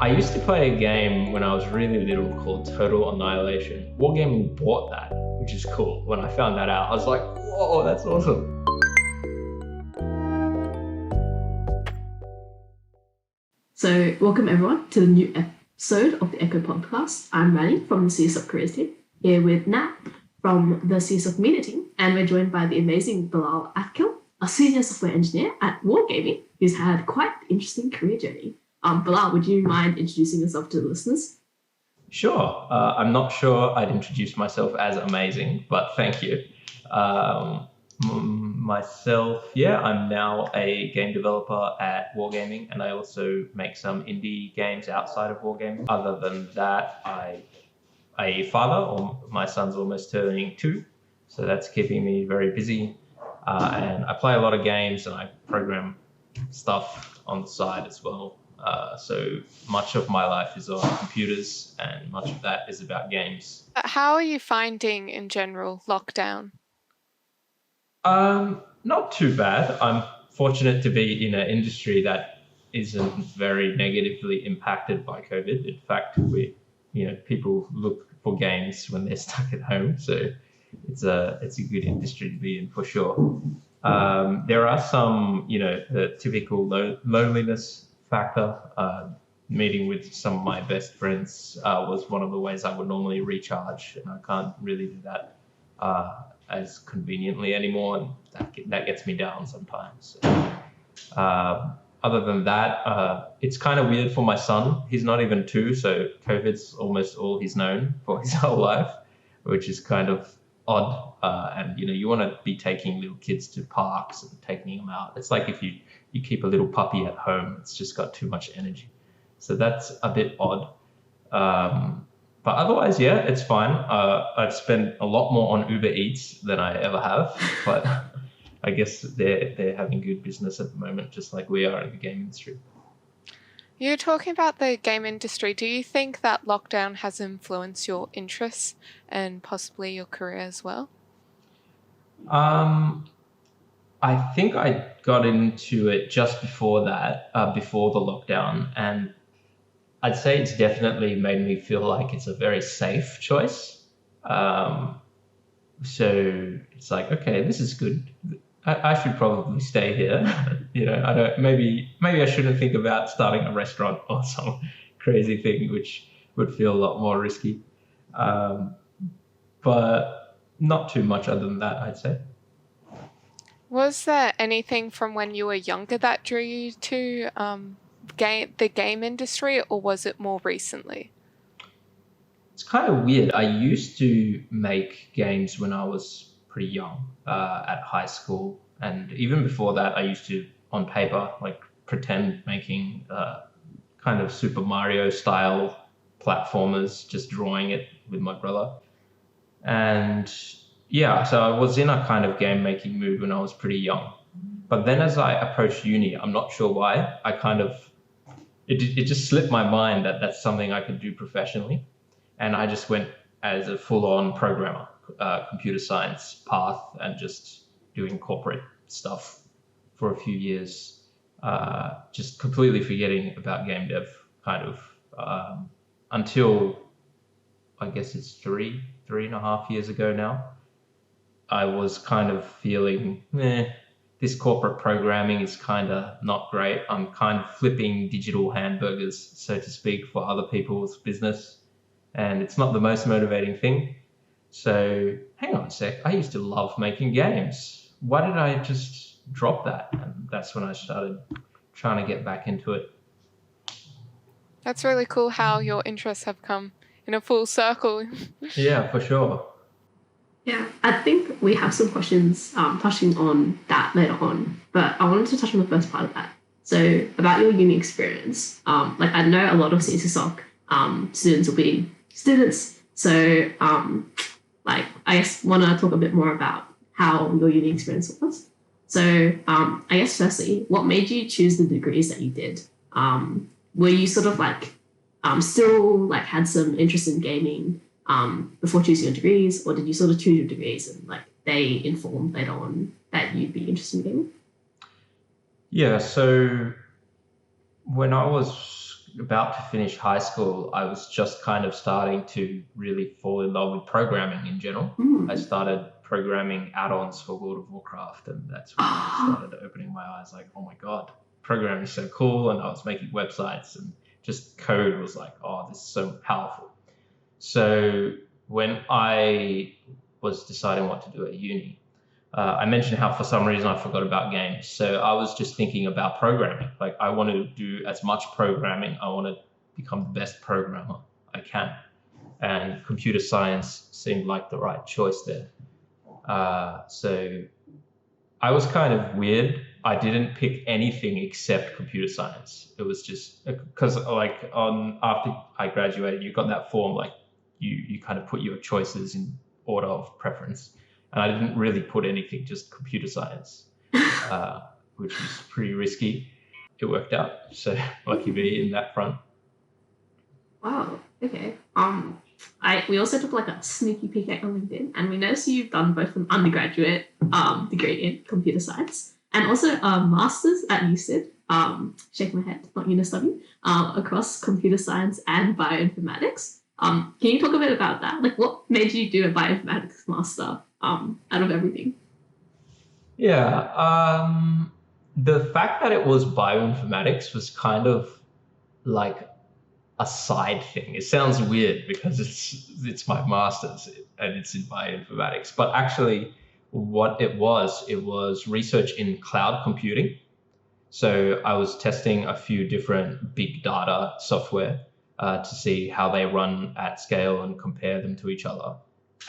I used to play a game when I was really little called Total Annihilation. Wargaming bought that, which is cool. When I found that out, I was like, whoa, that's awesome. So welcome everyone to the new episode of the Echo Podcast. I'm Rani from the CS of Careers team, here with Nat from the CS of Media team, and we're joined by the amazing Bilal Akil, a senior software engineer at Wargaming, who's had quite an interesting career journey. Bilal, would you mind introducing yourself to the listeners? Sure. I'm not sure I'd introduce myself as amazing, but thank you. Myself, I'm now a game developer at Wargaming, and I also make some indie games outside of Wargaming. Other than that, I'm a father, my son's almost turning 2, so that's keeping me very busy. And I play a lot of games, and I program stuff on the side as well. So much of my life is on computers, and much of that is about games. How are you finding, in general, lockdown? Not too bad. I'm fortunate to be in an industry that isn't very negatively impacted by COVID. In fact, people look for games when they're stuck at home, so it's a good industry to be in for sure. There are some, the typical loneliness factor. Meeting with some of my best friends was one of the ways I would normally recharge, and I can't really do that as conveniently anymore, and that gets me down sometimes. Other than that, it's kind of weird for my son. He's not even 2, so COVID's almost all he's known for his whole life, which is kind of odd. And you want to be taking little kids to parks and taking them out. It's like if you keep a little puppy at home, it's just got too much energy. So that's a bit odd. But otherwise, it's fine. I've spent a lot more on Uber Eats than I ever have, but I guess they're having good business at the moment, just like we are in the game industry. You're talking about the game industry. Do you think that lockdown has influenced your interests and possibly your career as well? I think I got into it just before that, before the lockdown, and I'd say it's definitely made me feel like it's a very safe choice. So it's like, okay, this is good. I should probably stay here. Maybe I shouldn't think about starting a restaurant or some crazy thing, which would feel a lot more risky. But not too much other than that, I'd say. Was there anything from when you were younger that drew you to the game industry, or was it more recently? It's kind of weird. I used to make games when I was pretty young, at high school, and even before that, I used to, on paper, pretend making kind of Super Mario style platformers, just drawing it with my brother. And so I was in a kind of game making mood when I was pretty young. But then as I approached uni, I'm not sure why, it just slipped my mind that that's something I could do professionally. And I just went as a full-on programmer, computer science path, and just doing corporate stuff for a few years, just completely forgetting about game dev until I guess it's three and a half years ago now. I was kind of feeling, this corporate programming is kind of not great. I'm kind of flipping digital hamburgers, so to speak, for other people's business. And it's not the most motivating thing. So hang on a sec, I used to love making games. Why did I just drop that? And that's when I started trying to get back into it. That's really cool how your interests have come in a full circle. Yeah, for sure. Yeah, I think we have some questions touching on that later on, but I wanted to touch on the first part of that. So about your uni experience, I know a lot of CSSOC students will be students, so I guess want to talk a bit more about how your uni experience was. So I guess firstly, what made you choose the degrees that you did? Were you sort of still had some interest in gaming before choosing your degrees, or did you sort of choose your degrees and they informed later on that you'd be interested in gaming? Yeah, so when I was about to finish high school, I was just kind of starting to really fall in love with programming in general. I started programming add-ons for World of Warcraft, and that's when I started opening my eyes like, oh my God, programming is so cool. And I was making websites, and just code was like, oh, this is so powerful. So when I was deciding what to do at uni, I mentioned how for some reason I forgot about games. So I was just thinking about programming. Like, I want to do as much programming. I want to become the best programmer I can. And computer science seemed like the right choice there. So I was kind of weird. I didn't pick anything except computer science. It was just because after I graduated, you got that form, like you kind of put your choices in order of preference. And I didn't really put anything, just computer science, which was pretty risky. It worked out, so lucky me in that front. Wow. Okay. We also took like a sneaky peek at your LinkedIn, and we noticed you've done both an undergraduate degree in computer science and also a master's at UCID. Shake my head, not UNISW, across computer science and bioinformatics. Can you talk a bit about that? Like, what made you do a bioinformatics master out of everything? Yeah, the fact that it was bioinformatics was kind of like a side thing. It sounds weird because it's my master's and it's in bioinformatics, but actually what it was research in cloud computing. So I was testing a few different big data software to see how they run at scale and compare them to each other.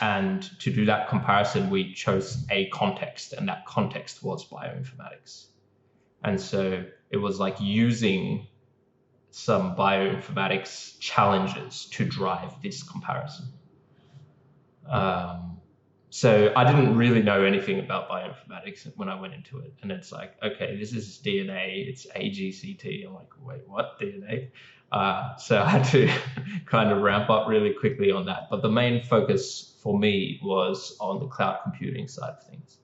And to do that comparison, we chose a context, and that context was bioinformatics. And so it was like using some bioinformatics challenges to drive this comparison. So I didn't really know anything about bioinformatics when I went into it. And it's like, okay, this is DNA, it's AGCT. I'm like, wait, what, DNA? So I had to kind of ramp up really quickly on that. But the main focus for me was on the cloud computing side of things.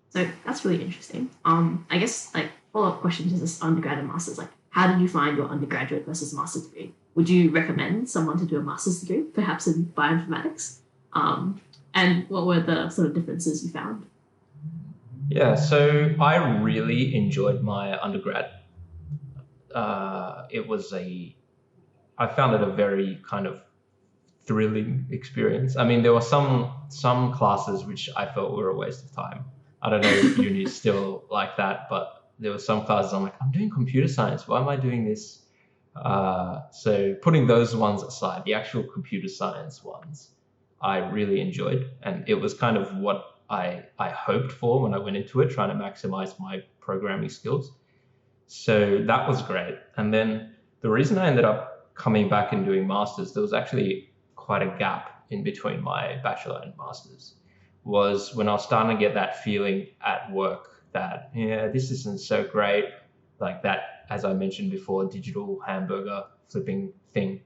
So that's really interesting. I guess like follow-up question to this undergrad and master's, like how did you find your undergraduate versus master's degree? Would you recommend someone to do a master's degree, perhaps in bioinformatics? And what were the sort of differences you found? Yeah, so I really enjoyed my undergrad. I found it a very kind of thrilling experience. I mean, there were some classes which I felt were a waste of time. I don't know if uni is still like that, but there were some classes I'm like, I'm doing computer science. Why am I doing this? So putting those ones aside, the actual computer science ones, I really enjoyed. And it was kind of what I hoped for when I went into it, trying to maximize my programming skills. So that was great. And then the reason I ended up coming back and doing masters, there was actually quite a gap in between my bachelor and masters, was when I was starting to get that feeling at work that, yeah, this isn't so great. Like that, as I mentioned before, digital hamburger flipping thing.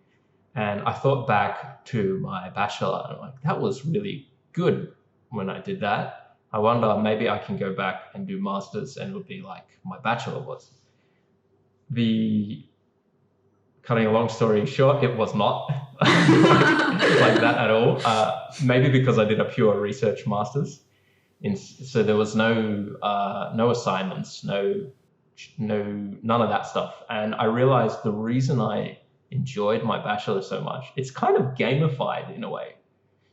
And I thought back to my bachelor and I'm like, that was really good when I did that. I wonder maybe I can go back and do masters and it would be like my bachelor was. Cutting a long story short, it was not like that at all. Maybe because I did a pure research masters. So there was no assignments, none of that stuff. And I realized the reason I enjoyed my bachelor so much, it's kind of gamified in a way.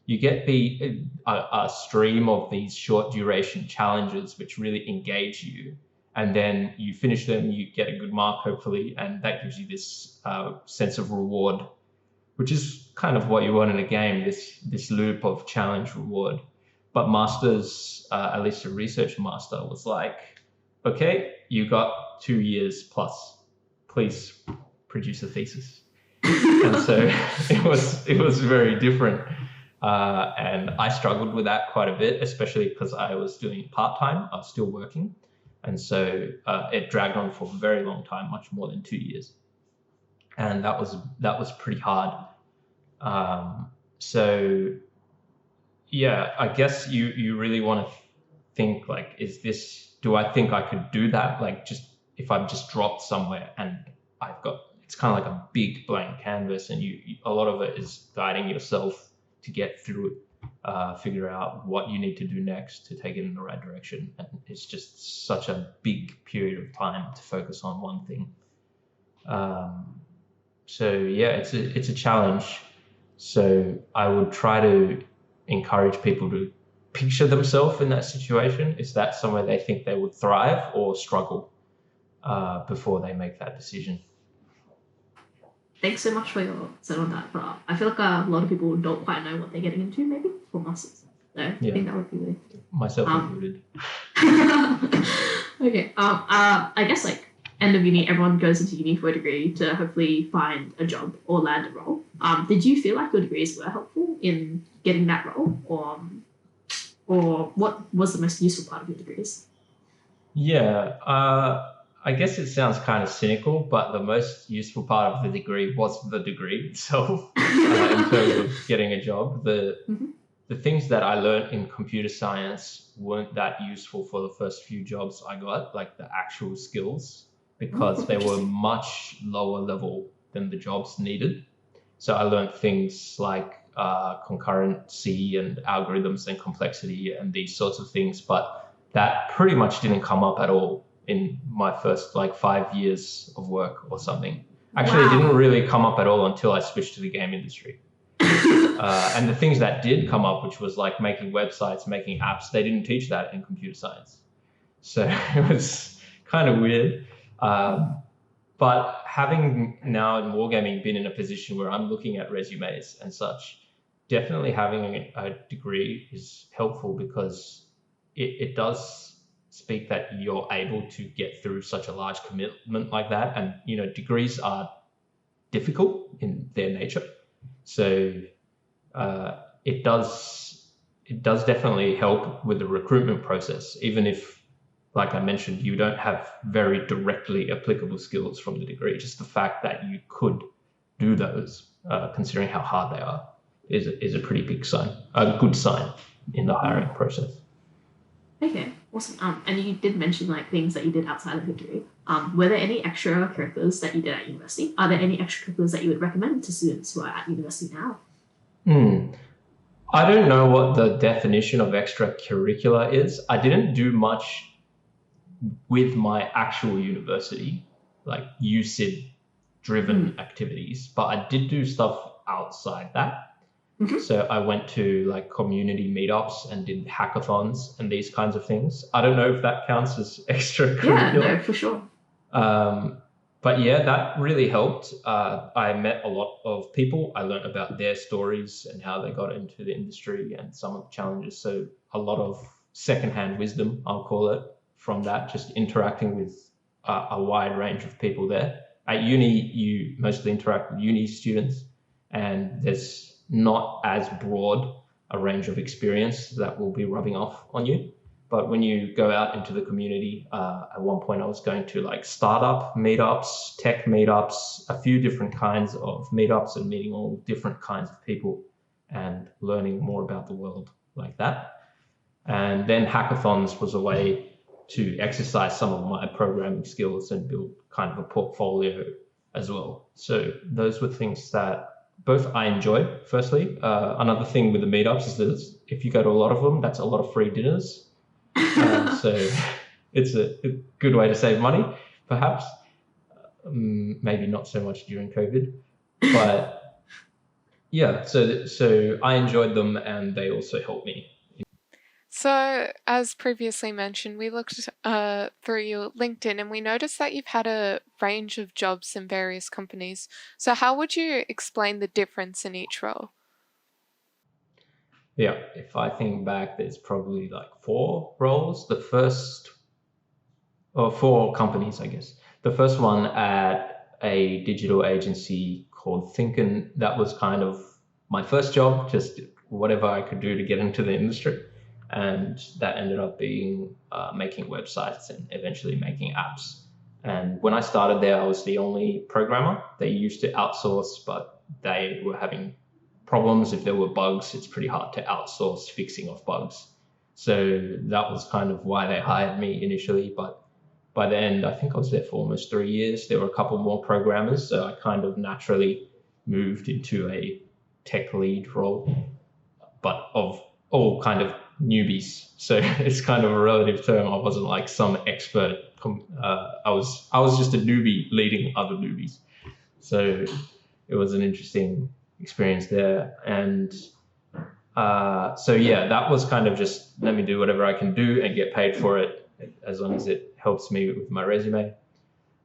You get a stream of these short duration challenges which really engage you, and then you finish them, you get a good mark hopefully, and that gives you this sense of reward, which is kind of what you want in a game, this loop of challenge reward. But masters, at least a research master, was like, okay, you got 2 years plus, please produce a thesis. And so it was very different. And I struggled with that quite a bit, especially because I was doing part-time, I was still working. And so it dragged on for a very long time, much more than 2 years. And that was pretty hard. So yeah, I guess you really want to think like, do I think I could do that? Like, just if I've just dropped somewhere and it's kind of like a big blank canvas, and a lot of it is guiding yourself to get through it, figure out what you need to do next to take it in the right direction. And it's just such a big period of time to focus on one thing. So yeah, it's a challenge. So I would try to encourage people to picture themselves in that situation. Is that somewhere they think they would thrive or struggle before they make that decision? Thanks so much for your set on that. But I feel like a lot of people don't quite know what they're getting into, maybe for masters. So I think that would be really myself included. Okay. I guess like end of uni, everyone goes into uni for a degree to hopefully find a job or land a role. Did you feel like your degrees were helpful in getting that role, or what was the most useful part of your degrees? Yeah, I guess it sounds kind of cynical, but the most useful part of the degree was the degree itself in terms of getting a job. The things that I learned in computer science weren't that useful for the first few jobs I got, like the actual skills, because they were much lower level than the jobs needed. So I learned things like concurrency and algorithms and complexity and these sorts of things, but that pretty much didn't come up at all in my first like 5 years of work or something. Actually, It didn't really come up at all until I switched to the game industry. And the things that did come up, which was like making websites, making apps, they didn't teach that in computer science. So it was kind of weird. But having now in Wargaming been in a position where I'm looking at resumes and such, definitely having a degree is helpful because it does speak that you're able to get through such a large commitment like that. And, degrees are difficult in their nature. So it does definitely help with the recruitment process, even if, like I mentioned, you don't have very directly applicable skills from the degree. Just the fact that you could do those, considering how hard they are, is a pretty big sign, a good sign in the hiring process. Okay, awesome. And you did mention like things that you did outside of the degree. Were there any extracurriculars that you did at university? Are there any extracurriculars that you would recommend to students who are at university now? I don't know what the definition of extracurricular is. I didn't do much with my actual university, like UCID-driven activities, but I did do stuff outside that. So I went to like community meetups and did hackathons and these kinds of things. I don't know if that counts as extracurricular. Yeah, no, for sure. But yeah, that really helped. I met a lot of people. I learned about their stories and how they got into the industry and some of the challenges. So a lot of secondhand wisdom, I'll call it, from that, just interacting with a wide range of people there. At uni, you mostly interact with uni students, and there's not as broad a range of experience that will be rubbing off on you. But when you go out into the community, at one point I was going to like startup meetups, tech meetups, a few different kinds of meetups, and meeting all different kinds of people and learning more about the world like that. And then hackathons was a way to exercise some of my programming skills and build kind of a portfolio as well. So those were things that both I enjoyed, firstly. Another thing with the meetups is that if you go to a lot of them, that's a lot of free dinners. So it's a good way to save money, perhaps. Maybe not so much during COVID. But yeah, so I enjoyed them and they also helped me. So, as previously mentioned, we looked through your LinkedIn and we noticed that you've had a range of jobs in various companies. So, how would you explain the difference in each role? Yeah, if I think back, there's probably like 4 roles. Or 4 companies, I guess. The first one at a digital agency called Thinken, that was kind of my first job, just whatever I could do to get into the industry. And that ended up being making websites and eventually making apps. And when I started there, I was the only programmer. They used to outsource, but they were having problems. If there were bugs, it's pretty hard to outsource fixing of bugs. So that was kind of why they hired me initially. But by the end, I think I was there for almost 3 years. There were a couple more programmers, so I kind of naturally moved into a tech lead role, but of all kind of newbies. So it's kind of a relative term. I wasn't like some expert. I was just a newbie leading other newbies. So it was an interesting experience there. And so yeah, that was kind of just let me do whatever I can do and get paid for it as long as it helps me with my resume.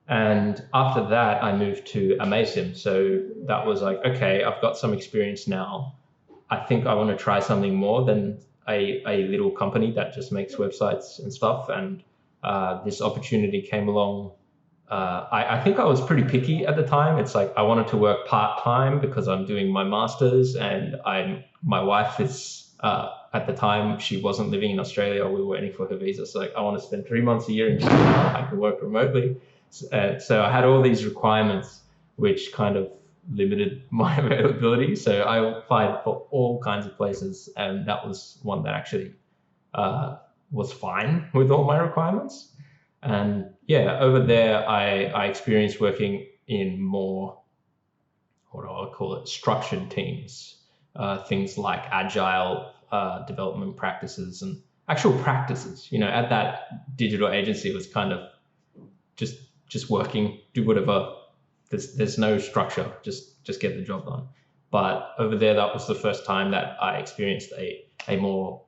And after that, I moved to Amasim. So that was like, okay, I've got some experience now. I think I want to try something more than a little company that just makes websites and stuff. And this opportunity came along. I think I was pretty picky at the time. It's like I wanted to work part-time because I'm doing my master's, and my wife is at the time she wasn't living in Australia. We were waiting for her visa. So like I want to spend 3 months a year in China. I can work remotely. So I had all these requirements which kind of limited my availability. So I applied for all kinds of places, and that was one that actually was fine with all my requirements. And yeah, over there, I experienced working in more, what do I call it, structured teams, things like agile development practices and actual practices. You know, at that digital agency, it was kind of just working, do whatever. There's no structure, just get the job done. But over there, that was the first time that I experienced a more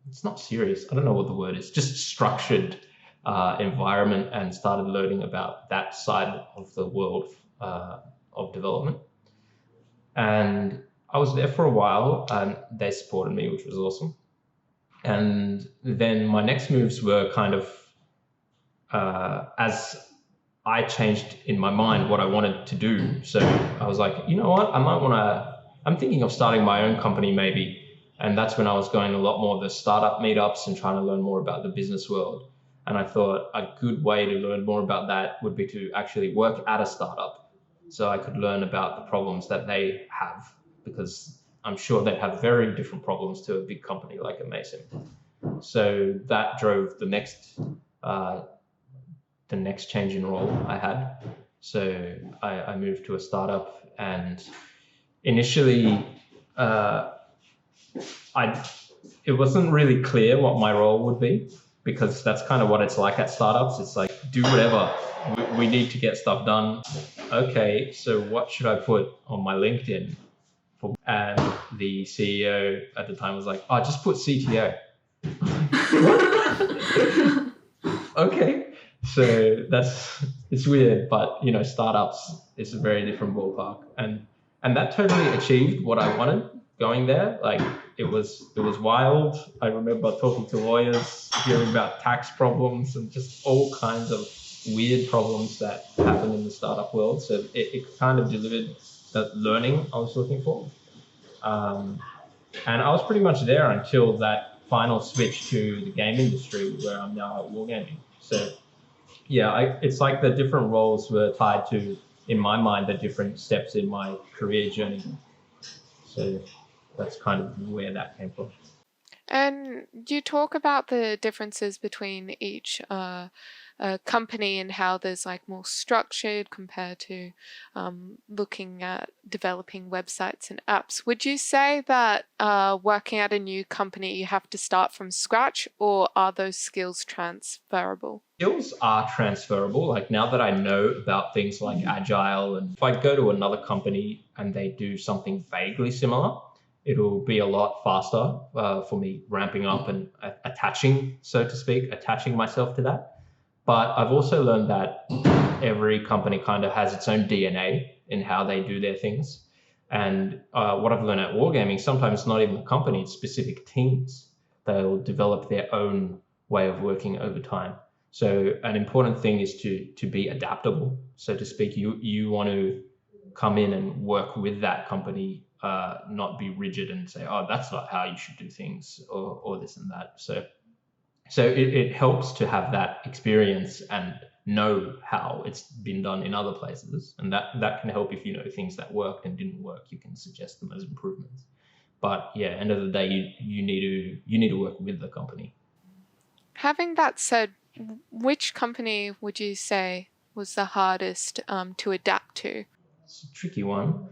it's not serious, I don't know what the word is, just structured environment, and started learning about that side of the world of development. And I was there for a while, and they supported me, which was awesome. And then my next moves were kind of as I changed in my mind what I wanted to do. So I was like, you know what, I'm thinking of starting my own company maybe. And that's when I was going a lot more of the startup meetups and trying to learn more about the business world. And I thought a good way to learn more about that would be to actually work at a startup, so I could learn about the problems that they have, because I'm sure they have very different problems to a big company like Amasim. So that drove the next change in role I had. So I moved to a startup, and initially it wasn't really clear what my role would be, because that's kind of what it's like at startups. It's like, do whatever. We need to get stuff done. Okay, so what should I put on my LinkedIn? And the CEO at the time was like, oh, just put CTO. What? Okay. So it's weird, but you know, startups is a very different ballpark. And that totally achieved what I wanted going there. Like it was wild. I remember talking to lawyers, hearing about tax problems and just all kinds of weird problems that happen in the startup world. So it kind of delivered the learning I was looking for. And I was pretty much there until that final switch to the game industry, where I'm now at Wargaming. So yeah, it's like the different roles were tied to, in my mind, the different steps in my career journey. So that's kind of where that came from. And you talk about the differences between each company and how there's like more structured compared to looking at developing websites and apps. Would you say that working at a new company, you have to start from scratch, or are those skills transferable? Skills are transferable. Like now that I know about things like agile, and if I go to another company and they do something vaguely similar, it'll be a lot faster for me ramping up and attaching myself to that. But I've also learned that every company kind of has its own DNA in how they do their things. And what I've learned at Wargaming, sometimes it's not even the company, it's specific teams. They'll develop their own way of working over time. So an important thing is to be adaptable, so to speak. You want to come in and work with that company, not be rigid and say, oh, that's not how you should do things, or this and that. So it helps to have that experience and know how it's been done in other places. And that can help if you know things that worked and didn't work, you can suggest them as improvements. But yeah, end of the day, you need to work with the company. Having that said, which company would you say was the hardest to adapt to? It's a tricky one.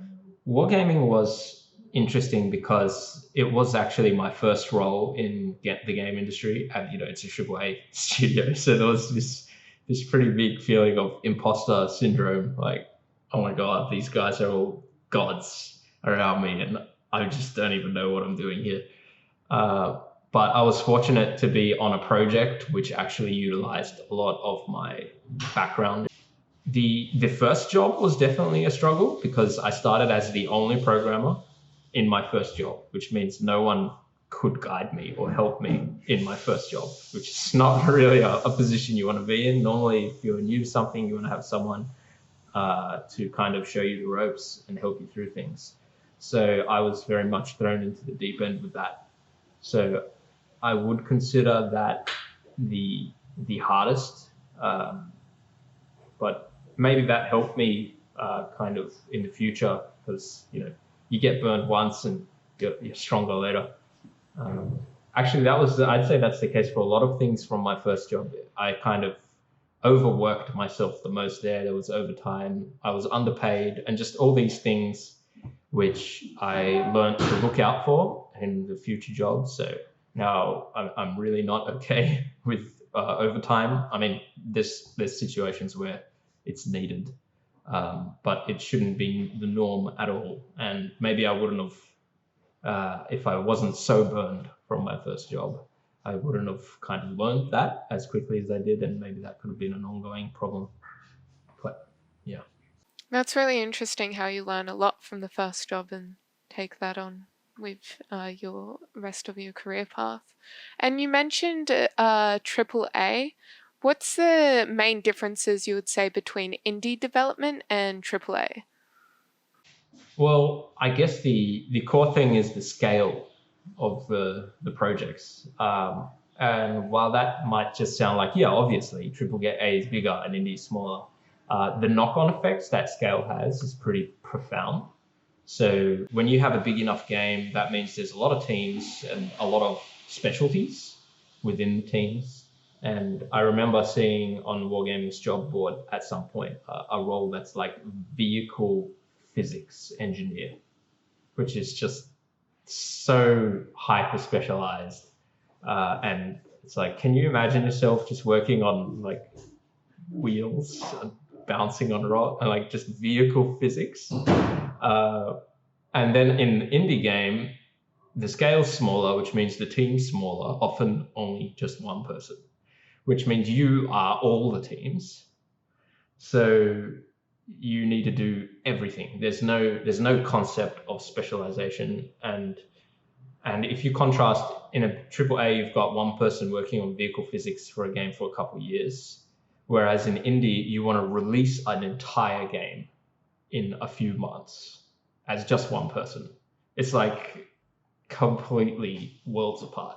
Wargaming was interesting because it was actually my first role in the game industry, and it's a AAA studio, so there was this pretty big feeling of imposter syndrome, like, oh my god, these guys are all gods around me, and I just don't even know what I'm doing here. But I was fortunate to be on a project which actually utilized a lot of my background. The first job was definitely a struggle because I started as the only programmer in my first job, which means no one could guide me or help me in my first job, which is not really a position you want to be in. Normally, if you're new to something, you want to have someone to kind of show you the ropes and help you through things. So I was very much thrown into the deep end with that. So I would consider that the hardest, but maybe that helped me kind of in the future because you get burned once and you're stronger later. Actually, I'd say that's the case for a lot of things from my first job. I kind of overworked myself the most there. There was overtime. I was underpaid, and just all these things which I learned to look out for in the future jobs. So now I'm really not okay with overtime. I mean, there's situations where it's needed, but it shouldn't be the norm at all. And maybe I wouldn't have, if I wasn't so burned from my first job, I wouldn't have kind of learned that as quickly as I did, and maybe that could have been an ongoing problem. But yeah. That's really interesting how you learn a lot from the first job and take that on with your rest of your career path. And you mentioned AAA. What's the main differences you would say between indie development and AAA? Well, I guess the core thing is the scale of the projects. And while that might just sound like, yeah, obviously, AAA is bigger and indie is smaller, the knock-on effects that scale has is pretty profound. So when you have a big enough game, that means there's a lot of teams and a lot of specialties within the teams. And I remember seeing on Wargaming's job board at some point a role that's like vehicle physics engineer, which is just so hyper specialized. And it's like, can you imagine yourself just working on like wheels and bouncing on rock and like just vehicle physics? And then in the indie game, the scale's smaller, which means the team's smaller, often only just one person, which means you are all the teams. So you need to do everything. There's no concept of specialization. And if you contrast in a AAA, you've got one person working on vehicle physics for a game for a couple of years, whereas in indie, you want to release an entire game in a few months as just one person. It's like completely worlds apart,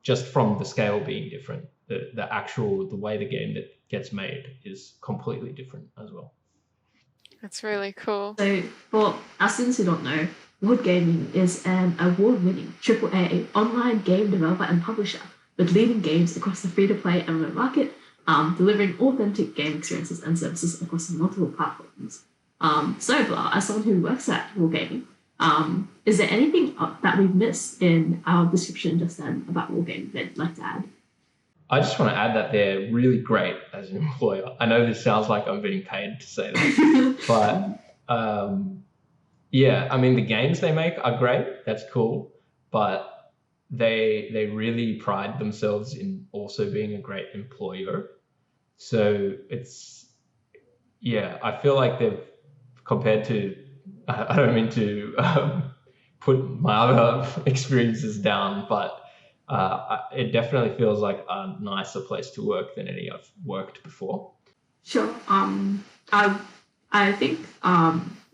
just from the scale being different. The way the game that gets made is completely different as well. That's really cool. So for our students who don't know, Wargaming is an award-winning AAA online game developer and publisher with leading games across the free-to-play and remote market, delivering authentic game experiences and services across multiple platforms. So Bilal, as someone who works at Wargaming, is there anything that we've missed in our description just then about Wargaming that you'd like to add? I just want to add that they're really great as an employer. I know this sounds like I'm being paid to say that, but yeah, I mean, the games they make are great. That's cool. But they really pride themselves in also being a great employer. So I feel like they've, compared to, I don't mean to put my other experiences down, but it definitely feels like a nicer place to work than any I've worked before. Sure. I think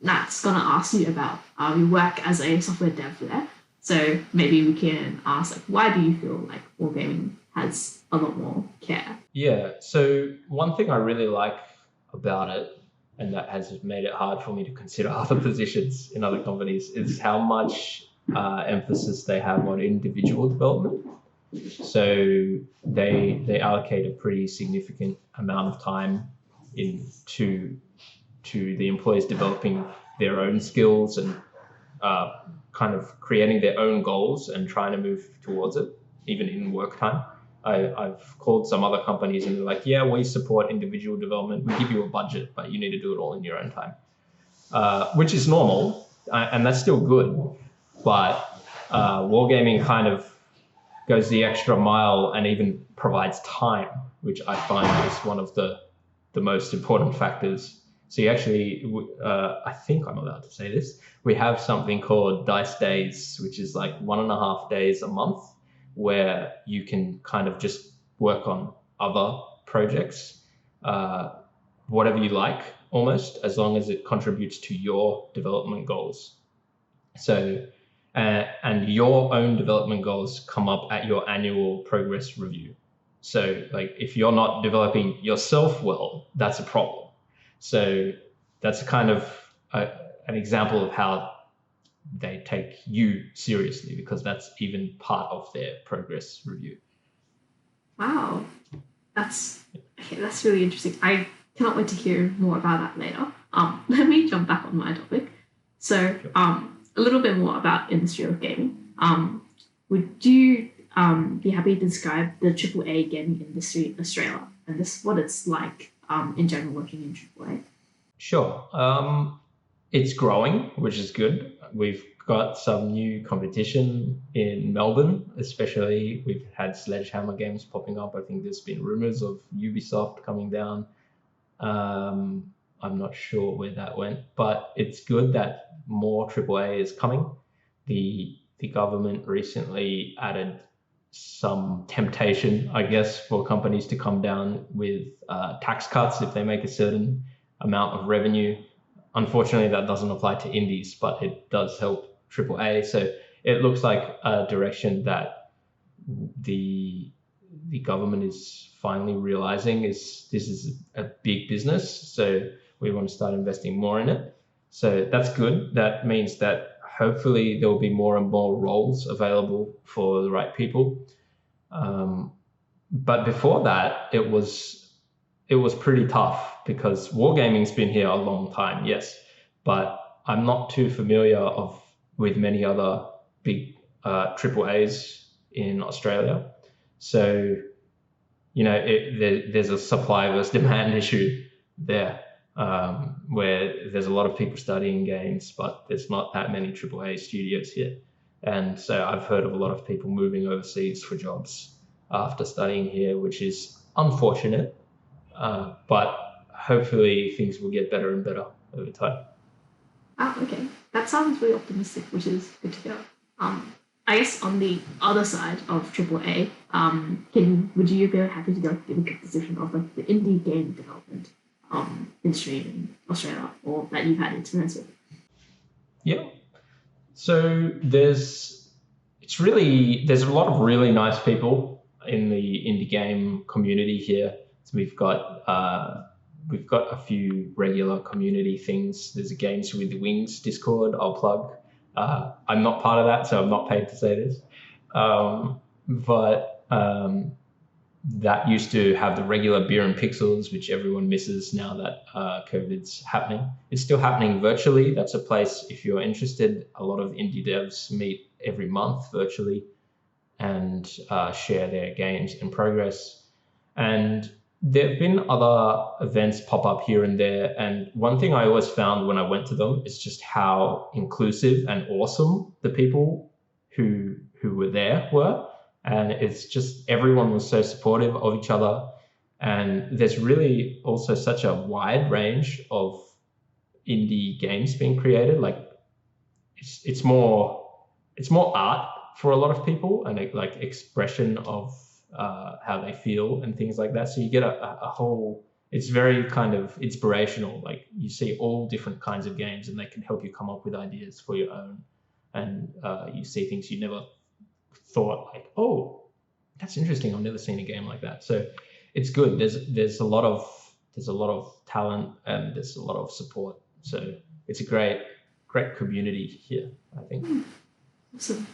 Nat's gonna ask you about your work as a software dev there. So maybe we can ask, like, why do you feel like Wargaming has a lot more care? Yeah. So one thing I really like about it, and that has made it hard for me to consider other positions in other companies, is how much emphasis they have on individual development. So they allocate a pretty significant amount of time to the employees developing their own skills and kind of creating their own goals and trying to move towards it, even in work time. I've called some other companies and they're like, yeah, we support individual development. We give you a budget, but you need to do it all in your own time, which is normal, and that's still good. But Wargaming kind of goes the extra mile and even provides time, which I find is one of the most important factors. So you actually, I think I'm allowed to say this, we have something called Dice Days, which is like 1.5 days a month where you can kind of just work on other projects, whatever you like, almost, as long as it contributes to your development goals. So, and your own development goals come up at your annual progress review. So like if you're not developing yourself well, that's a problem. So that's kind of an example of how they take you seriously, because that's even part of their progress review. Wow, that's really interesting. I cannot wait to hear more about that later. Let me jump back on my topic. So, a little bit more about industry of gaming. Would you be happy to describe the AAA gaming industry in Australia and this what it's like in general working in AAA? Sure. It's growing, which is good. We've got some new competition in Melbourne, especially. We've had Sledgehammer games popping up. I think there's been rumors of Ubisoft coming down. I'm not sure where that went, but it's good that more AAA is coming. The government recently added some temptation, I guess, for companies to come down with tax cuts if they make a certain amount of revenue. Unfortunately, that doesn't apply to indies, but it does help AAA. So it looks like a direction that the government is finally realizing this is a big business. So we want to start investing more in it. So that's good. That means that hopefully there will be more and more roles available for the right people. But before that, it was pretty tough because Wargaming's been here a long time, yes, but I'm not too familiar with many other big AAAs in Australia. So, there's a supply versus demand issue there, where there's a lot of people studying games, but there's not that many AAA studios here. And so I've heard of a lot of people moving overseas for jobs after studying here, which is unfortunate. But hopefully things will get better and better over time. Oh, okay. That sounds really optimistic, which is good to hear. I guess on the other side of AAA, would you be happy to give a good description of like the indie game development industry in Australia, or that you've had experience with? Yeah. So there's a lot of really nice people in the indie game community here. So we've got a few regular community things. There's a Games with the Wings Discord I'll plug. I'm not part of that, so I'm not paid to say this. But that used to have the regular Beer and Pixels, which everyone misses now that COVID's happening. It's still happening virtually. That's a place, if you're interested, a lot of indie devs meet every month virtually and share their games in progress. And there have been other events pop up here and there. And one thing I always found when I went to them is just how inclusive and awesome the people who were there were. And it's just everyone was so supportive of each other. And there's really also such a wide range of indie games being created. Like it's more art for a lot of people and like expression of how they feel and things like that. So you get a whole, it's very kind of inspirational. Like you see all different kinds of games and they can help you come up with ideas for your own. And you see things you never thought, like, oh, that's interesting. I've never seen a game like that. So it's good. There's a lot of talent and there's a lot of support. So it's a great community here, I think. Awesome.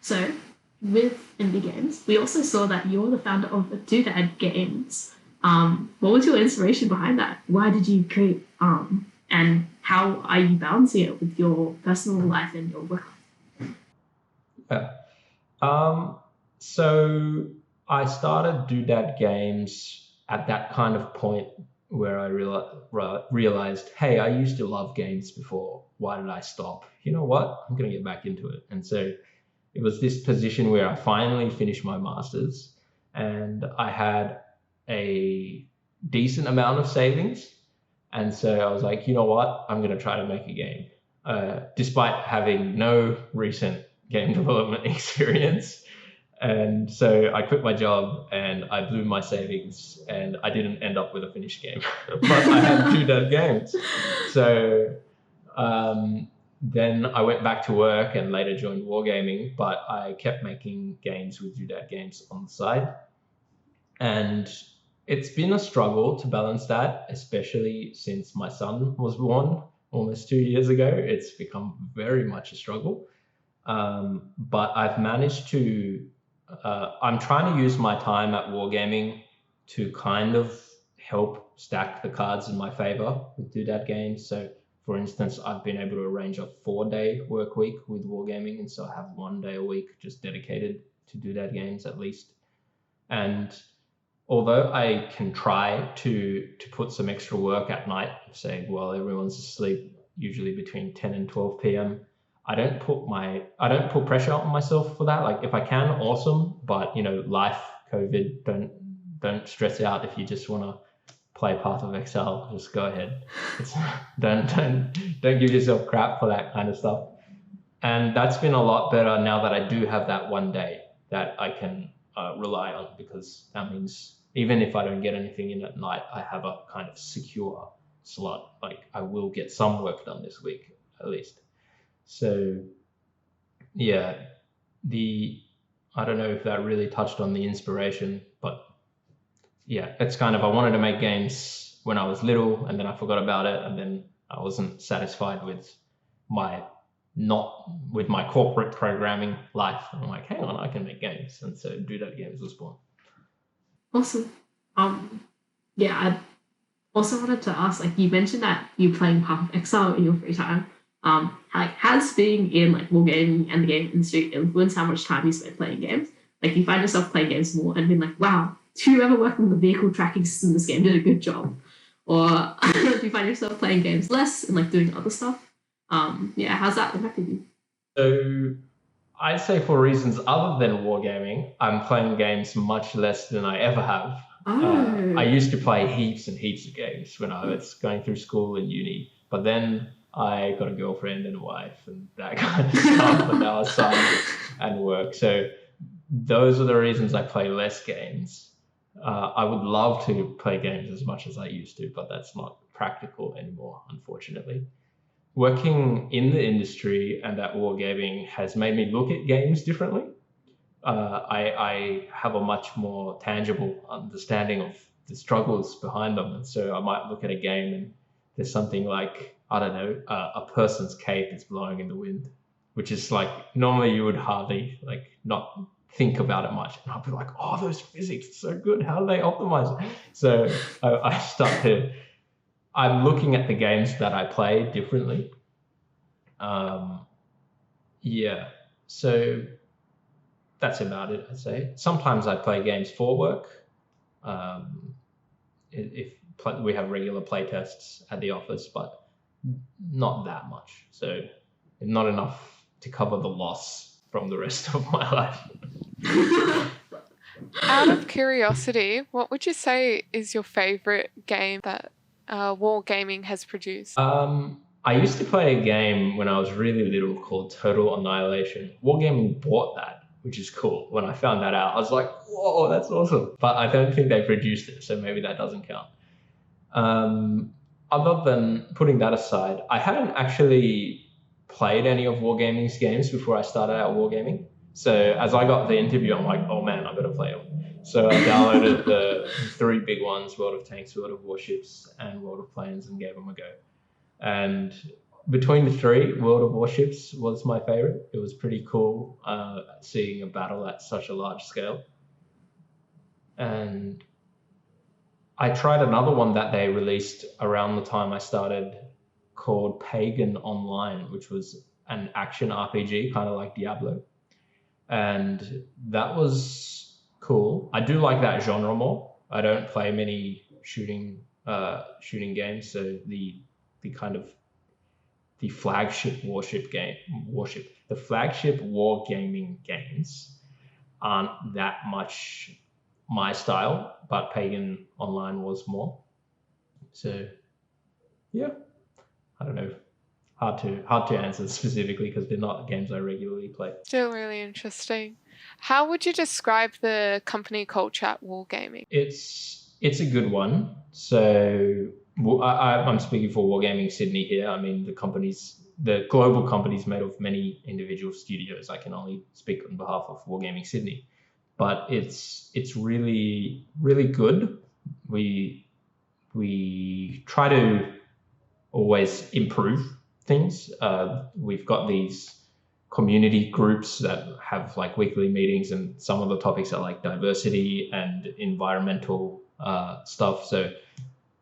So with indie games, we also saw that you're the founder of Doodad Games. What was your inspiration behind that? Why did you create and how are you balancing it with your personal life and your work life? Yeah. So I started Doodad Games at that kind of point where I realized, hey, I used to love games before. Why did I stop? You know what? I'm going to get back into it. And so it was this position where I finally finished my master's and I had a decent amount of savings. And so I was like, you know what? I'm going to try to make a game. Despite having no recent game development experience. And so I quit my job and I blew my savings and I didn't end up with a finished game, but I had 2 dead games. So then I went back to work and later joined Wargaming, but I kept making games with Doodad Games on the side. And it's been a struggle to balance that, especially since my son was born almost 2 years ago. It's become very much a struggle. But I've managed to, I'm trying to use my time at Wargaming to kind of help stack the cards in my favor with Doodad Games. So, for instance, I've been able to arrange a 4-day work week with Wargaming, and so I have 1 day a week just dedicated to Doodad Games at least. And although I can try to put some extra work at night, say, while everyone's asleep, usually between 10 and 12 p.m., I don't put pressure on myself for that. Like if I can, awesome. But life, COVID, don't stress out if you just want to play Path of Exile. Just go ahead. Don't give yourself crap for that kind of stuff. And that's been a lot better now that I do have that 1 day that I can rely on, because that means even if I don't get anything in at night, I have a kind of secure slot. Like I will get some work done this week at least. So yeah, I don't know if that really touched on the inspiration, but yeah, it's kind of, I wanted to make games when I was little and then I forgot about it, and then I wasn't satisfied with my corporate programming life. I'm like, hang on, I can make games. And so Doodad Games was born. Awesome. Yeah, I also wanted to ask, like you mentioned that you're playing Path of Exile in your free time. Like has being in like wargaming and the game industry influenced how much time you spend playing games? Like you find yourself playing games more and being like, wow, whoever worked on the vehicle tracking system in this game did a good job. Or do you find yourself playing games less and like doing other stuff? Yeah, how's that impacted you? So I'd say for reasons other than wargaming, I'm playing games much less than I ever have. I used to play heaps and heaps of games when I was going through school and uni, but then I got a girlfriend and a wife and that kind of stuff, and now a son and work. So those are the reasons I play less games. I would love to play games as much as I used to, but that's not practical anymore, unfortunately. Working in the industry and at wargaming has made me look at games differently. I have a much more tangible understanding of the struggles behind them. And so I might look at a game and there's something like, I don't know, a person's cape is blowing in the wind, which is like, normally you would hardly like not think about it much. And I'll be like, oh, those physics are so good. How do they optimize it? So I'm looking at the games that I play differently. Yeah, so that's about it, I'd say. Sometimes I play games for work. We have regular play tests at the office, but not that much. So not enough to cover the loss from the rest of my life. Out of curiosity, what would you say is your favorite game that Wargaming has produced? I used to play a game when I was really little called Total Annihilation. Wargaming bought that, which is cool. When I found that out, I was like, whoa, that's awesome. But I don't think they produced it, so maybe that doesn't count. Other than putting that aside, I hadn't actually played any of Wargaming's games before I started out Wargaming. So as I got the interview, I'm like, oh man, I better play them. So I downloaded the 3 big ones, World of Tanks, World of Warships, and World of Planes, and gave them a go. And between the three, World of Warships was my favorite. It was pretty cool seeing a battle at such a large scale. And I tried another one that they released around the time I started called Pagan Online, which was an action RPG, kind of like Diablo. And that was cool. I do like that genre more. I don't play many shooting games, so the kind of the flagship the flagship wargaming games aren't that much my style, but Pagan Online was more. So yeah, I don't know. Hard to answer specifically because they're not games I regularly play. Still really interesting. How would you describe the company culture at Wargaming? It's a good one. So I'm speaking for Wargaming Sydney here. I mean, the global company's made of many individual studios. I can only speak on behalf of Wargaming Sydney, but it's really, really good. We try to always improve things. We've got these community groups that have like weekly meetings, and some of the topics are like diversity and environmental stuff. So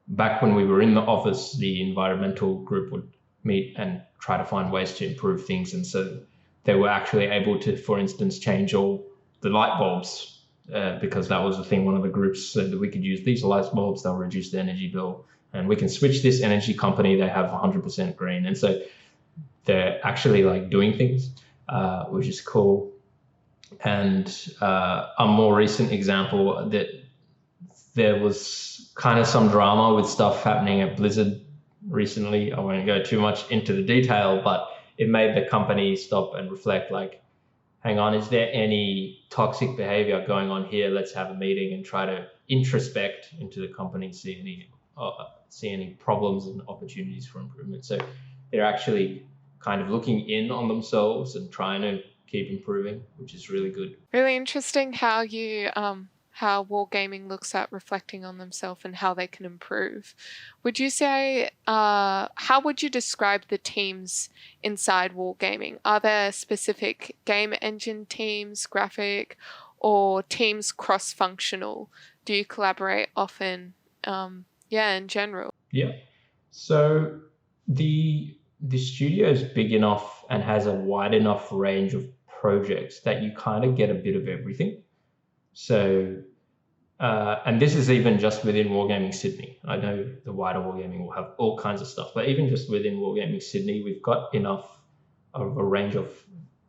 back when we were in the office, the environmental group would meet and try to find ways to improve things. And so they were actually able to, for instance, change all the light bulbs because that was the thing. One of the groups said that we could use these light bulbs, they'll reduce the energy bill. And we can switch this energy company, they have 100% green. And so they're actually like doing things, which is cool. And a more recent example that there was kind of some drama with stuff happening at Blizzard recently. I won't go too much into the detail, but it made the company stop and reflect like, hang on, is there any toxic behavior going on here? Let's have a meeting and try to introspect into the company, see any problems and opportunities for improvement. So they're actually kind of looking in on themselves and trying to keep improving, which is really good. Really interesting how you how Wargaming looks at reflecting on themselves and how they can improve. Would you say how would you describe the teams inside Wargaming? Are there specific game engine teams, graphic, or teams cross-functional? Do you collaborate often? In general. Yeah. So the studio is big enough and has a wide enough range of projects that you kind of get a bit of everything. So, and this is even just within Wargaming Sydney. I know the wider Wargaming will have all kinds of stuff, but even just within Wargaming Sydney, we've got enough of a range of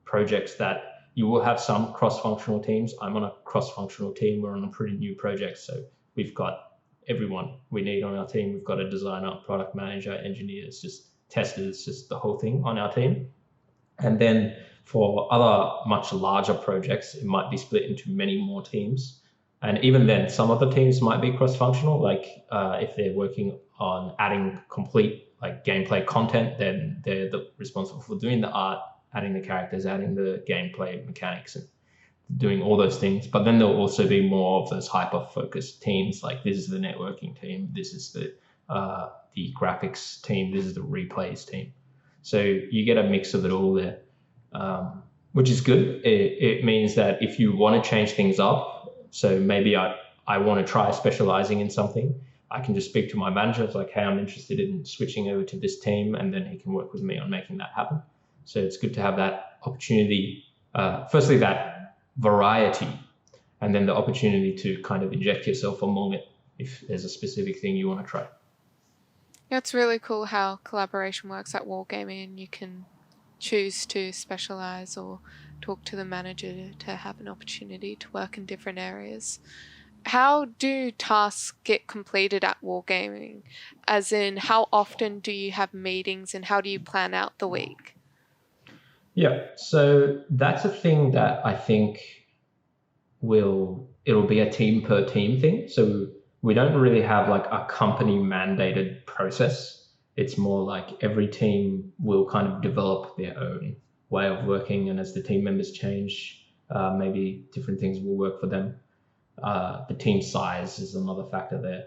projects that you will have some cross-functional teams. I'm on a cross-functional team. We're on a pretty new project, so we've got everyone we need on our team. We've got a designer, product manager, engineers, just testers, just the whole thing on our team. And then for other much larger projects, it might be split into many more teams. And even then, some of the teams might be cross-functional. Like if they're working on adding complete like gameplay content, then they're responsible for doing the art, adding the characters, adding the gameplay mechanics, and doing all those things. But then there'll also be more of those hyper-focused teams. Like this is the networking team, this is the graphics team, this is the replays team. So you get a mix of it all there, which is good. It means that if you want to change things up, so maybe I want to try specializing in something, I can just speak to my manager. It's like, hey, I'm interested in switching over to this team, and then he can work with me on making that happen. So it's good to have that opportunity. Firstly, that variety, and then the opportunity to kind of inject yourself among it if there's a specific thing you want to try. Yeah, it's really cool how collaboration works at Wargaming, and you can choose to specialize or talk to the manager to have an opportunity to work in different areas. How do tasks get completed at Wargaming? As in, how often do you have meetings and how do you plan out the week? Yeah, so that's a thing that I think it'll be a team per team thing. So we don't really have like a company mandated process. It's more like every team will kind of develop their own way of working, and as the team members change, maybe different things will work for them. The team size is another factor there.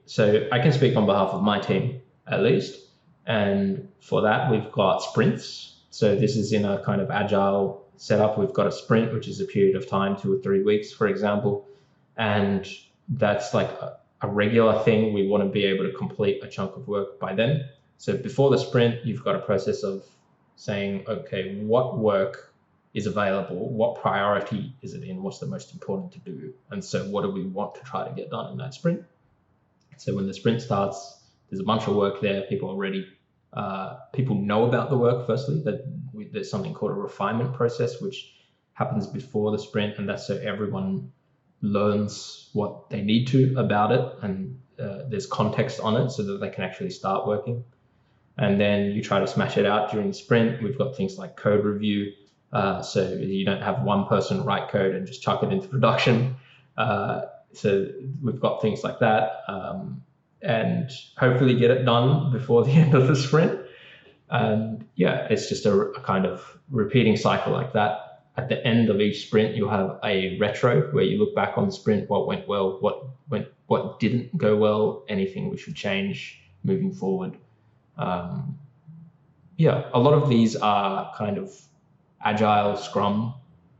So I can speak on behalf of my team at least, And for that, we've got sprints. So this is in a kind of agile setup. We've got a sprint, which is a period of time, 2 or 3 weeks, for example. And that's like a regular thing. We want to be able to complete a chunk of work by then. So before the sprint, you've got a process of saying, okay, what work is available? What priority is it in? What's the most important to do? And so what do we want to try to get done in that sprint? So when the sprint starts, there's a bunch of work there. People know about the work, firstly, that there's something called a refinement process, which happens before the sprint. And that's so everyone learns what they need to about it. And there's context on it so that they can actually start working. And then you try to smash it out during the sprint. We've got things like code review. So you don't have one person write code and just chuck it into production. So we've got things like that, and hopefully get it done before the end of the sprint. And yeah, it's just a kind of repeating cycle like that. At the end of each sprint, you'll have a retro where you look back on the sprint, what went well, what didn't go well, anything we should change moving forward. Yeah, a lot of these are kind of agile Scrum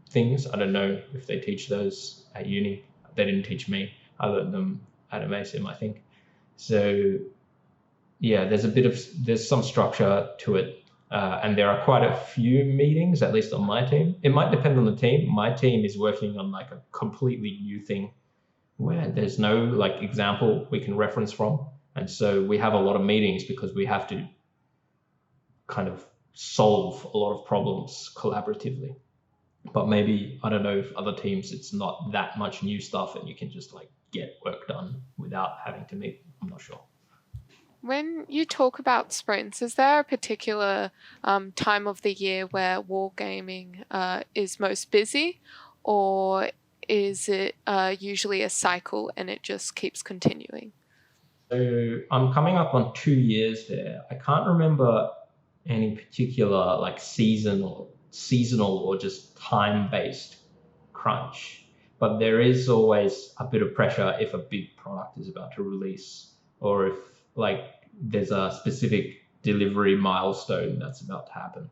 things. I don't know if they teach those at uni. They didn't teach me. I learned them at AMASIM, I think. So yeah, there's some structure to it. And there are quite a few meetings, at least on my team. It might depend on the team. My team is working on like a completely new thing where there's no like example we can reference from. And so we have a lot of meetings because we have to kind of solve a lot of problems collaboratively. But maybe, I don't know if other teams, it's not that much new stuff and you can just like get work done without having to meet. I'm not sure. When you talk about sprints, is there a particular time of the year where wargaming is most busy, or is it usually a cycle and it just keeps continuing? So I'm coming up on 2 years there. I can't remember any particular like seasonal or just time-based crunch, but there is always a bit of pressure if a big product is about to release, or if like there's a specific delivery milestone that's about to happen.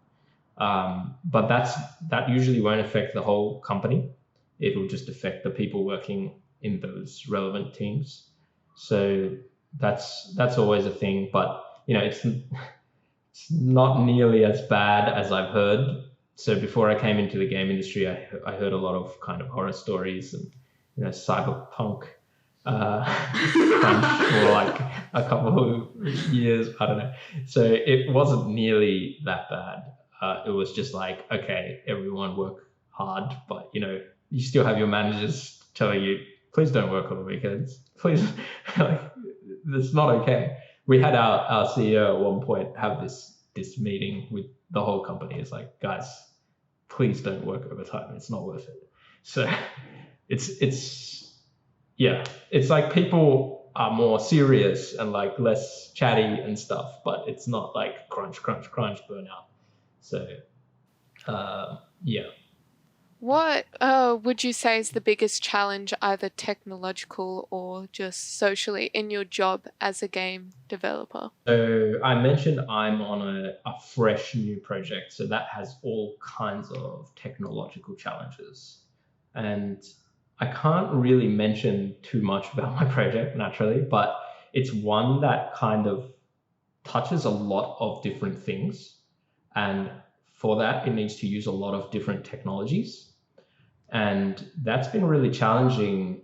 But that usually won't affect the whole company. It will just affect the people working in those relevant teams. So that's always a thing, but it's not nearly as bad as I've heard. So before I came into the game industry, I heard a lot of kind of horror stories and cyberpunk crunch for like a couple of years. I don't know. So it wasn't nearly that bad. It was just like, okay, everyone work hard, but you still have your managers telling you, please don't work on the weekends. Please, like, that's not okay. We had our CEO at one point have this meeting with the whole company. It's like, guys, please don't work overtime. It's not worth it. So it's like people are more serious and like less chatty and stuff, but it's not like crunch burnout. So yeah. What would you say is the biggest challenge, either technological or just socially, in your job as a game developer? So I mentioned I'm on a fresh new project, so that has all kinds of technological challenges. And I can't really mention too much about my project, naturally, but it's one that kind of touches a lot of different things. And for that, it needs to use a lot of different technologies. And that's been really challenging,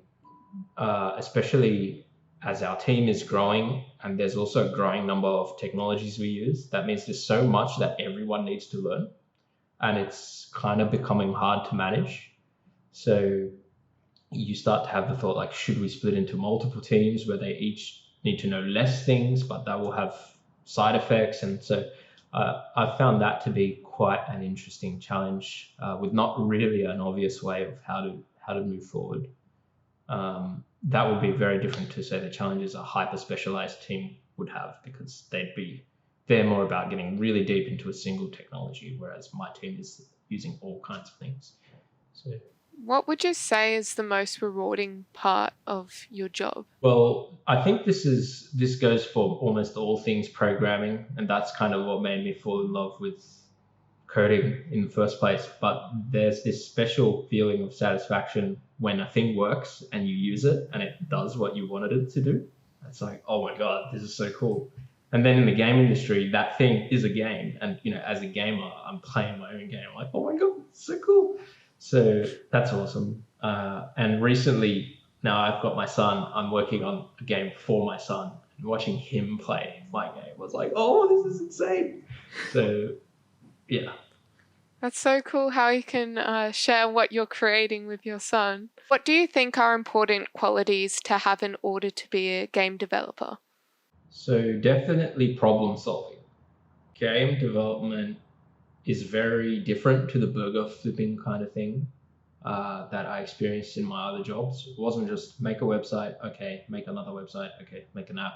especially as our team is growing and there's also a growing number of technologies we use. That means there's so much that everyone needs to learn, and it's kind of becoming hard to manage. So you start to have the thought, like, should we split into multiple teams where they each need to know less things, but that will have side effects? And so I've found that to be quite an interesting challenge, with not really an obvious way of how to move forward. That would be very different to, say, the challenges a hyper specialized team would have, because they're more about getting really deep into a single technology, whereas my team is using all kinds of things. So What would you say is the most rewarding part of your job? Well, I think this goes for almost all things programming, and that's kind of what made me fall in love with coding in the first place. But there's this special feeling of satisfaction when a thing works and you use it and it does what you wanted it to do. It's like, oh my God, this is so cool. And then in the game industry, that thing is a game. And as a gamer, I'm playing my own game. I'm like, oh my God, it's so cool. So that's awesome. And recently, now I've got my son, I'm working on a game for my son. And watching him play my game was like, oh, this is insane. So yeah. That's so cool how you can share what you're creating with your son. What do you think are important qualities to have in order to be a game developer? So definitely problem solving. Game development is very different to the burger flipping kind of thing that I experienced in my other jobs. It wasn't just make a website, okay, make another website, okay, make an app.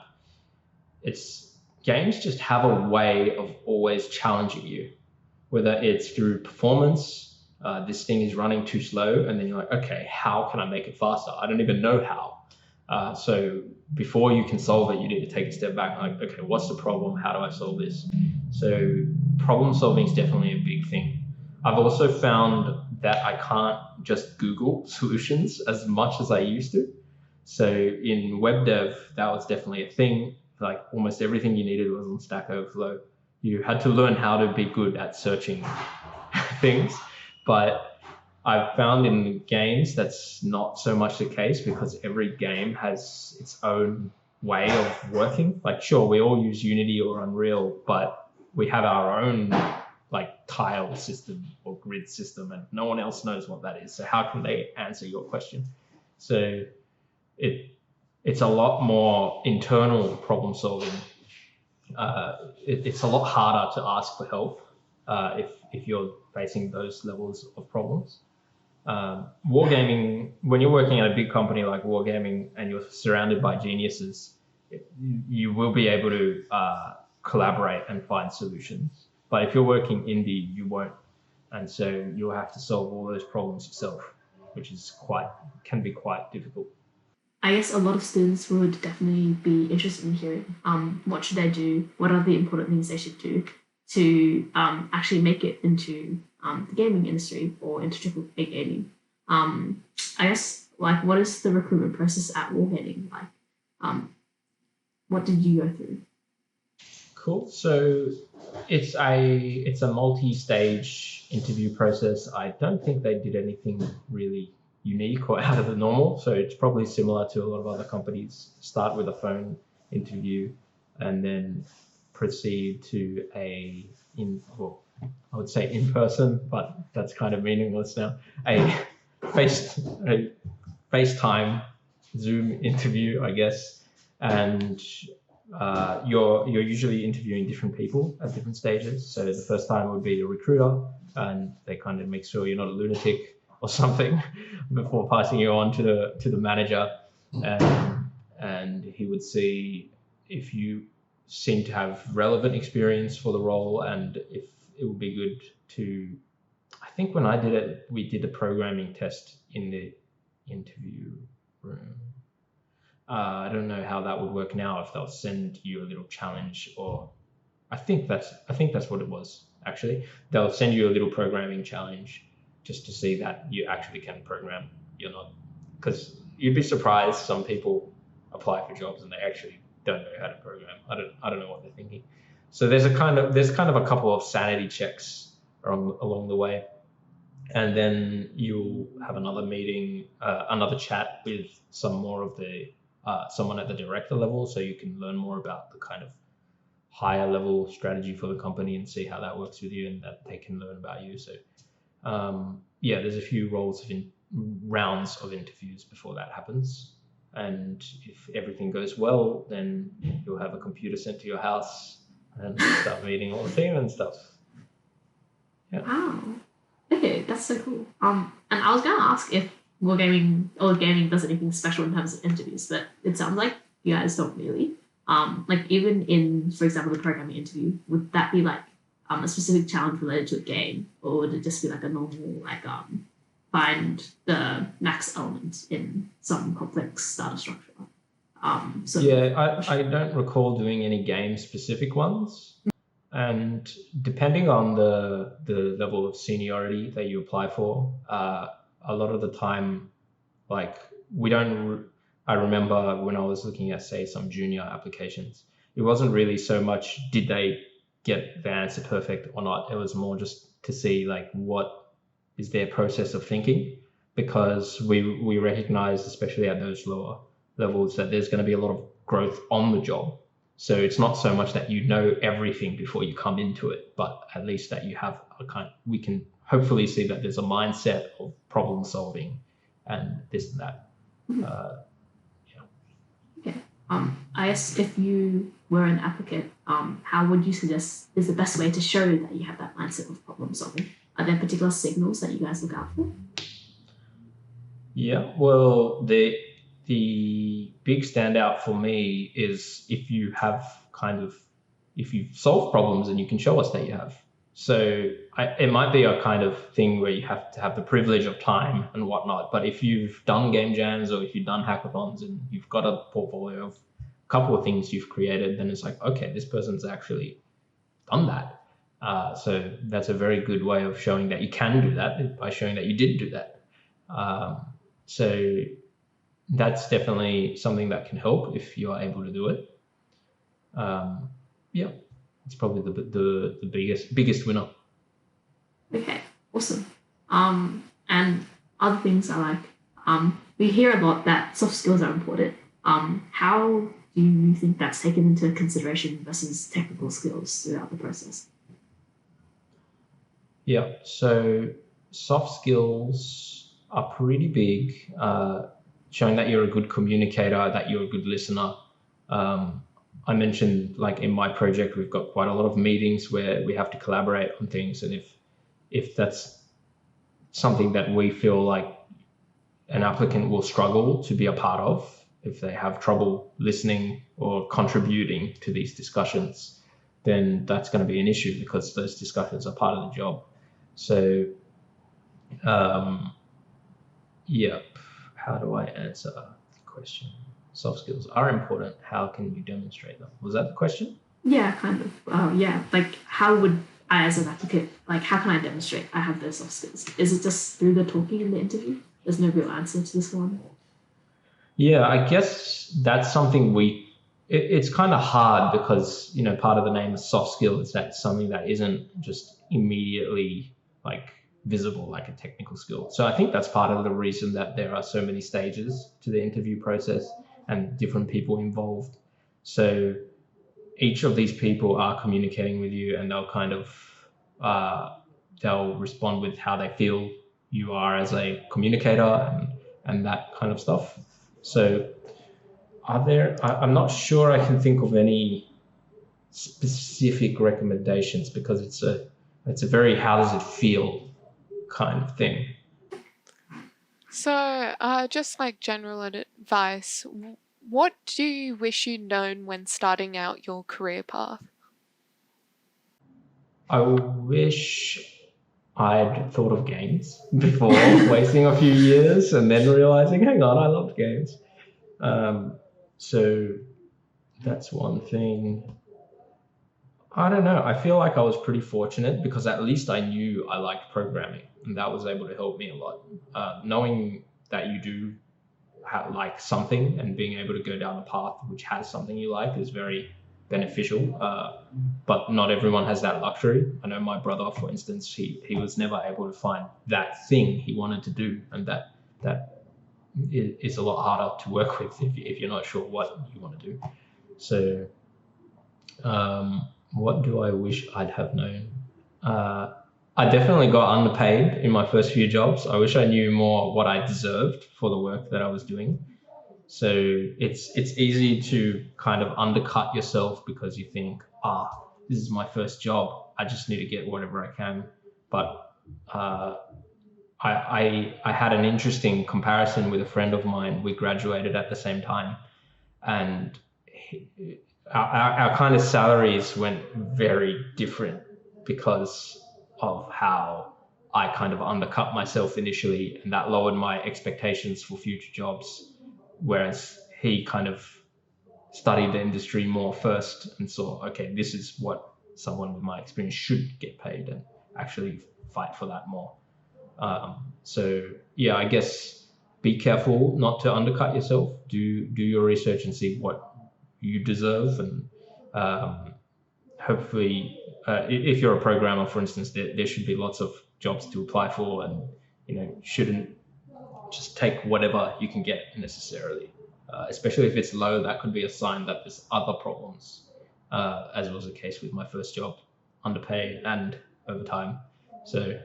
It's games just have a way of always challenging you, whether it's through performance. This thing is running too slow, and then you're like, okay, how can I make it faster? I don't even know how. So before you can solve it, you need to take a step back. Like, okay, what's the problem? How do I solve this? So problem solving is definitely a big thing. I've also found that I can't just Google solutions as much as I used to. So in web dev, that was definitely a thing. Like almost everything you needed was on Stack Overflow. You had to learn how to be good at searching things. But I've found in games that's not so much the case, because every game has its own way of working. Like, sure, we all use Unity or Unreal, but we have our own like tile system or grid system, and no one else knows what that is. So how can they answer your question? So it's a lot more internal problem solving. It's a lot harder to ask for help if you're facing those levels of problems. Wargaming, when you're working at a big company like Wargaming and you're surrounded by geniuses, you will be able to collaborate and find solutions. But if you're working indie, you won't. And so you'll have to solve all those problems yourself, which can be quite difficult. I guess a lot of students would definitely be interested in hearing what should they do, what are the important things they should do to actually make it into the gaming industry or into AAA gaming. I guess, like, what is the recruitment process at Wargaming like? What did you go through? Cool. So it's a multi-stage interview process. I don't think they did anything really unique or out of the normal. So it's probably similar to a lot of other companies. Start with a phone interview and then proceed to I would say in person, but that's kind of meaningless now. A FaceTime Zoom interview, I guess, and you're usually interviewing different people at different stages. So the first time would be a recruiter, and they kind of make sure you're not a lunatic or something before passing you on to the manager, and he would see if you seem to have relevant experience for the role, and if it would be good to. I think when I did it, we did a programming test in the interview room. I don't know how that would work now, if they'll send you a little challenge, or I think that's what it was actually. They'll send you a little programming challenge just to see that you actually can program. You're not, because you'd be surprised, some people apply for jobs and they actually don't know how to program. I don't know what they're thinking. So there's kind of a couple of sanity checks along the way. And then you'll have another meeting, another chat with some more of the someone at the director level, so you can learn more about the kind of higher level strategy for the company and see how that works with you, and that they can learn about you. So there's a few rounds of interviews before that happens. And if everything goes well, then you'll have a computer sent to your house and start meeting all the team and stuff. Yeah. Wow. Okay, that's so cool. And I was gonna ask if Wargaming or gaming does anything special in terms of interviews, but it sounds like you guys don't really. Like even in, for example, the programming interview, would that be like a specific challenge related to a game, or would it just be like a normal find the max element in some complex data structure. I don't recall doing any game specific ones. And depending on the level of seniority that you apply for, a lot of the time, like we don't. I remember when I was looking at, say, some junior applications, it wasn't really so much did they get the answer perfect or not. It was more just to see like what is their process of thinking, because we recognize, especially at those lower levels, that there's going to be a lot of growth on the job. So it's not so much that you know everything before you come into it, but at least that you have we can hopefully see that there's a mindset of problem solving and this and that. Okay. I guess if you were an applicant, how would you suggest is the best way to show that you have that mindset of problem solving? Are there particular signals that you guys look out for? Yeah, well, the big standout for me is if you solve problems and you can show us that you have. So it might be a kind of thing where you have to have the privilege of time and whatnot. But if you've done game jams or if you've done hackathons and you've got a portfolio of a couple of things you've created, then it's like, okay, this person's actually done that. So that's a very good way of showing that you can do that by showing that you did do that. So that's definitely something that can help if you are able to do it. It's probably the biggest winner. Okay, awesome. And other things are like, we hear a lot that soft skills are important. How do you think that's taken into consideration versus technical skills throughout the process? Yeah, so soft skills are pretty big, showing that you're a good communicator, that you're a good listener. I mentioned, like in my project, we've got quite a lot of meetings where we have to collaborate on things, and if that's something that we feel like an applicant will struggle to be a part of, if they have trouble listening or contributing to these discussions, then that's going to be an issue because those discussions are part of the job. So, how do I answer the question? Soft skills are important. How can you demonstrate them? Was that the question? Yeah, kind of. Like how would I, as an applicant, like how can I demonstrate I have those soft skills? Is it just through the talking in the interview? There's no real answer to this one. Yeah, I guess that's something it's kind of hard because, part of the name is soft skill is that something that isn't just immediately like visible like a technical skill. So I think that's part of the reason that there are so many stages to the interview process and different people involved. So each of these people are communicating with you, and they'll kind of they'll respond with how they feel you are as a communicator and that kind of stuff. So I'm not sure I can think of any specific recommendations because it's a very how does it feel kind of thing. So, just like general advice, what do you wish you'd known when starting out your career path? I wish I'd thought of games before wasting a few years and then realizing, hang on, I loved games. So that's one thing. I don't know. I feel like I was pretty fortunate because at least I knew I liked programming, and that was able to help me a lot. Knowing that you do like something and being able to go down a path which has something you like is very beneficial. But not everyone has that luxury. I know my brother, for instance, he was never able to find that thing he wanted to do, and that is a lot harder to work with if you're not sure what you want to do. So, what do I wish I'd have known? I definitely got underpaid in my first few jobs. I wish I knew more what I deserved for the work that I was doing. So it's easy to kind of undercut yourself because you think, this is my first job. I just need to get whatever I can. But I had an interesting comparison with a friend of mine. We graduated at the same time, and our kind of salaries went very different because of how I kind of undercut myself initially, and that lowered my expectations for future jobs. Whereas he kind of studied the industry more first and saw, okay, this is what someone with my experience should get paid, and actually fight for that more. So yeah, I guess be careful not to undercut yourself. Do your research and see what you deserve, and hopefully, if you're a programmer, for instance, there should be lots of jobs to apply for, and shouldn't just take whatever you can get necessarily. Especially if it's low, that could be a sign that there's other problems, as was the case with my first job, underpay and overtime. So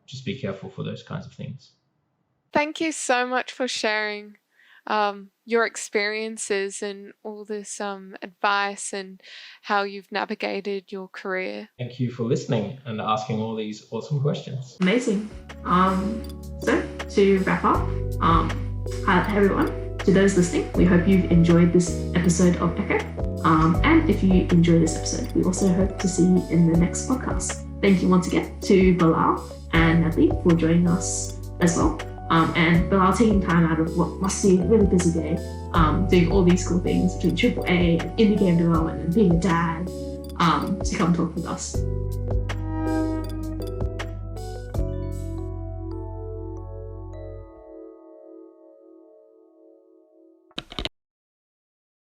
just be careful for those kinds of things. Thank you so much for sharing your experiences and all this advice and how you've navigated your career. Thank you for listening and asking all these awesome questions. Amazing. So to wrap up, hi everyone. To those listening, we hope you've enjoyed this episode of Echo. And if you enjoyed this episode, we also hope to see you in the next podcast. Thank you once again to Bilal and Natalie for joining us as well. And Bilal taking time out of what must be a really busy day, doing all these cool things between AAA and indie game development and being a dad, to come talk with us.